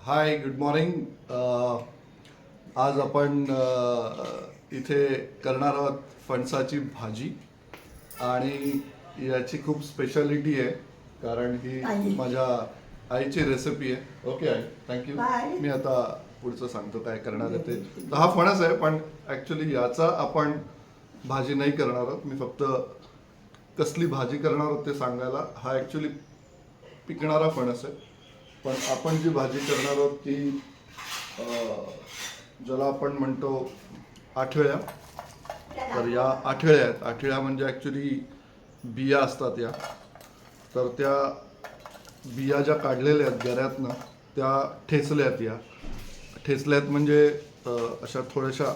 हाय, good morning. आज आपण इथे करणार आहोत फणसाची भाजी आणि याची खूप स्पेशालिटी आहे कारण ही माझ्या आईची रेसिपी आहे. Okay I, thank you. Bye. मी आता पुढचं सांगतो काय करणार आहे ते. तर हा फणस आहे, पण ॲक्च्युली याचा आपण भाजी नाही करणार आहोत. मी फक्त कसली भाजी करणार आहोत ते सांगायला. हा ॲक्च्युली पिकणारा फणस आहे, पण आपण जी भाजी करणार आहोत ती ज्याला आपण म्हणतो आठळ्या. तर या आठळ्या आहेत. आठळ्या म्हणजे ॲक्च्युली बिया असतात या. तर त्या बिया ज्या काढलेल्या आहेत गऱ्यातनं त्या ठेचल्या आहेत. या ठेचल्या आहेत म्हणजे अशा थोड्याशा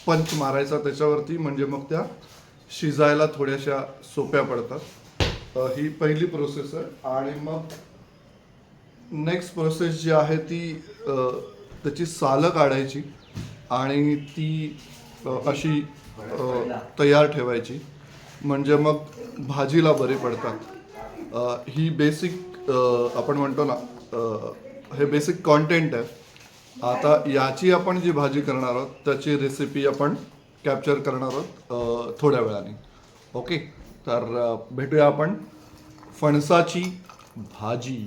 पंच मारायचा त्याच्यावरती, म्हणजे मग त्या शिजायला थोड्याशा सोप्या पडतात. ही पहिली प्रोसेस आहे. आणि मग नेक्स्ट प्रोसेस जी आहे ती त्याची सालं काढायची आणि ती अशी तयार ठेवायची, म्हणजे मग भाजीला बरी पडतात. ही बेसिक आपण म्हणतो ना, हे बेसिक कॉन्टेंट आहे. आता याची आपण जी भाजी करणार आहोत त्याची रेसिपी आपण कॅप्चर करणार आहोत थोड्या वेळाने. ओके, तर भेटूया आपण फणसाची भाजी.